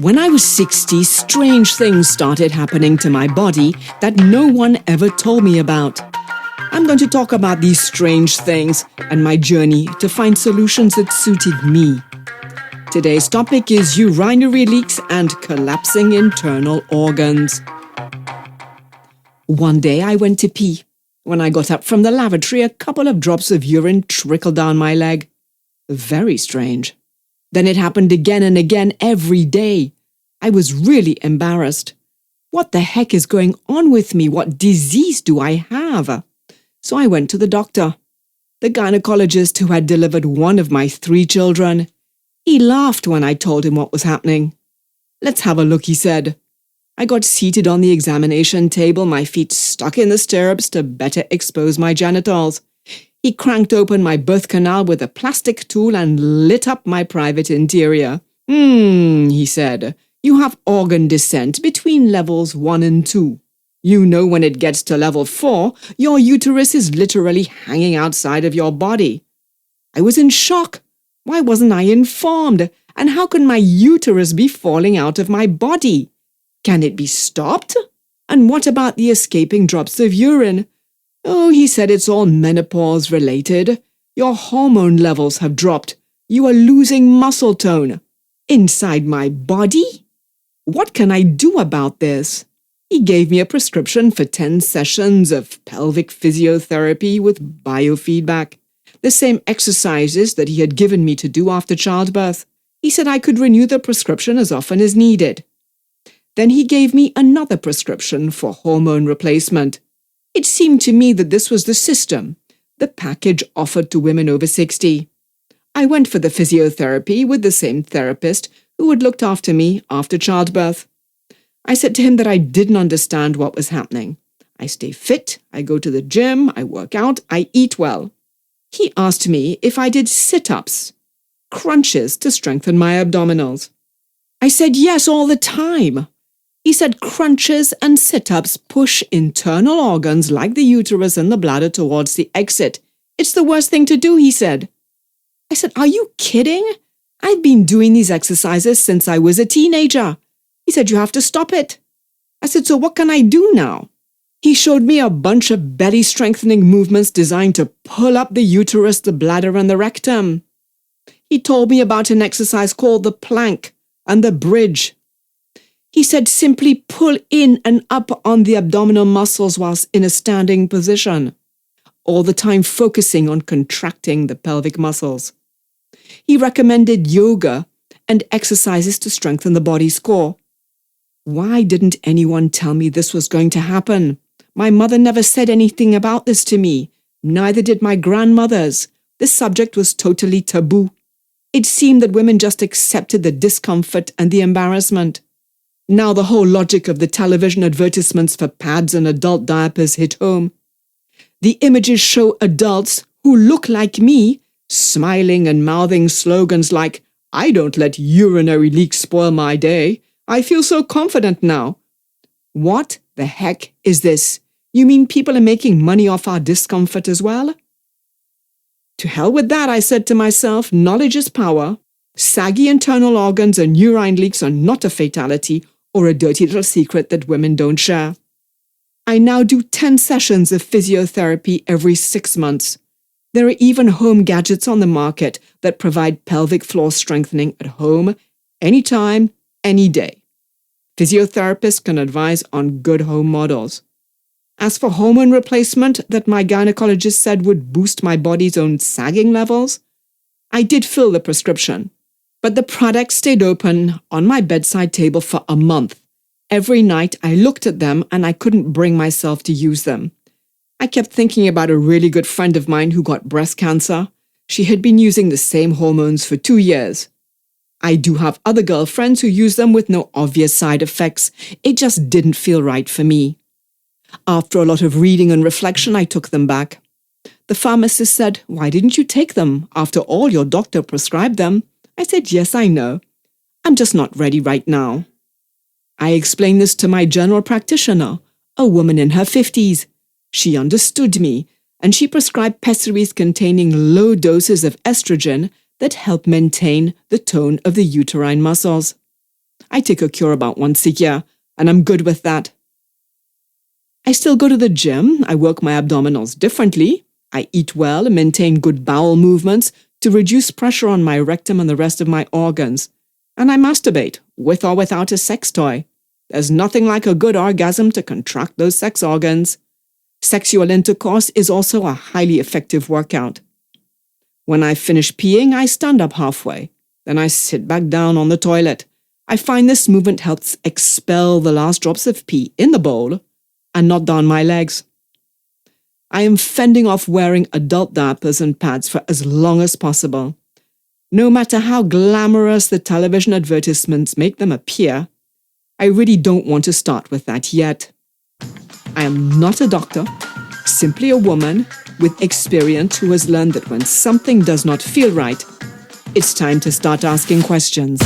When I was 60, strange things started happening to my body that no one ever told me about. I'm going to talk about these strange things and my journey to find solutions that suited me. Today's topic is urinary leaks and collapsing internal organs. One day I went to pee. When I got up from the lavatory, a couple of drops of urine trickled down my leg. Very strange. Then it happened again and again every day. I was really embarrassed. What the heck is going on with me? What disease do I have? So I went to the doctor, the gynecologist who had delivered one of my 3 children. He laughed when I told him what was happening. "Let's have a look," he said. I got seated on the examination table, my feet stuck in the stirrups to better expose my genitals. He cranked open my birth canal with a plastic tool and lit up my private interior. He said, "You have organ descent between levels 1 and 2. You know when it gets to level 4, your uterus is literally hanging outside of your body." I was in shock. Why wasn't I informed? And how could my uterus be falling out of my body? Can it be stopped? And what about the escaping drops of urine? Oh, he said it's all menopause related. Your hormone levels have dropped. You are losing muscle tone. Inside my body? What can I do about this? He gave me a prescription for 10 sessions of pelvic physiotherapy with biofeedback, the same exercises that he had given me to do after childbirth. He said I could renew the prescription as often as needed. Then he gave me another prescription for hormone replacement. It seemed to me that this was the system, the package offered to women over 60. I went for the physiotherapy with the same therapist who had looked after me after childbirth. I said to him that I didn't understand what was happening. I stay fit, I go to the gym, I work out, I eat well. He asked me if I did sit-ups, crunches to strengthen my abdominals. I said yes all the time. He said crunches and sit-ups push internal organs like the uterus and the bladder towards the exit. It's the worst thing to do, he said. I said, "Are you kidding? I've been doing these exercises since I was a teenager." He said, "You have to stop it." I said, "So what can I do now?" He showed me a bunch of belly strengthening movements designed to pull up the uterus, the bladder, and the rectum. He told me about an exercise called the plank and the bridge. He said simply pull in and up on the abdominal muscles whilst in a standing position, all the time focusing on contracting the pelvic muscles. He recommended yoga and exercises to strengthen the body's core. Why didn't anyone tell me this was going to happen? My mother never said anything about this to me. Neither did my grandmothers. This subject was totally taboo. It seemed that women just accepted the discomfort and the embarrassment. Now the whole logic of the television advertisements for pads and adult diapers hit home. The images show adults who look like me smiling and mouthing slogans like, "I don't let urinary leaks spoil my day. I feel so confident now." What the heck is this? You mean people are making money off our discomfort as well? To hell with that, I said to myself, knowledge is power. Saggy internal organs and urine leaks are not a fatality or a dirty little secret that women don't share. I now do 10 sessions of physiotherapy every 6 months. There are even home gadgets on the market that provide pelvic floor strengthening at home, anytime, any day. Physiotherapists can advise on good home models. As for hormone replacement that my gynecologist said would boost my body's own sagging levels, I did fill the prescription. But the product stayed open on my bedside table for a month. Every night I looked at them and I couldn't bring myself to use them. I kept thinking about a really good friend of mine who got breast cancer. She had been using the same hormones for 2 years. I do have other girlfriends who use them with no obvious side effects. It just didn't feel right for me. After a lot of reading and reflection, I took them back. The pharmacist said, "Why didn't you take them? After all, your doctor prescribed them." I said, "Yes, I know. I'm just not ready right now." I explained this to my general practitioner, a woman in her 50s. She understood me, and she prescribed pessaries containing low doses of estrogen that help maintain the tone of the uterine muscles. I take a cure about once a year, and I'm good with that. I still go to the gym. I work my abdominals differently. I eat well and maintain good bowel movements to reduce pressure on my rectum and the rest of my organs. And I masturbate, with or without a sex toy. There's nothing like a good orgasm to contract those sex organs. Sexual intercourse is also a highly effective workout. When I finish peeing, I stand up halfway. Then I sit back down on the toilet. I find this movement helps expel the last drops of pee in the bowl and not down my legs. I am fending off wearing adult diapers and pads for as long as possible. No matter how glamorous the television advertisements make them appear, I really don't want to start with that yet. I am not a doctor, simply a woman with experience who has learned that when something does not feel right, it's time to start asking questions.